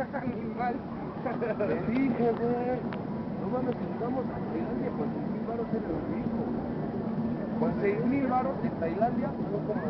Animal. Te dije, güey. No mames, estamos a Tailandia con 6,000 varos en el rico. Con 6,000 varos en Tailandia son como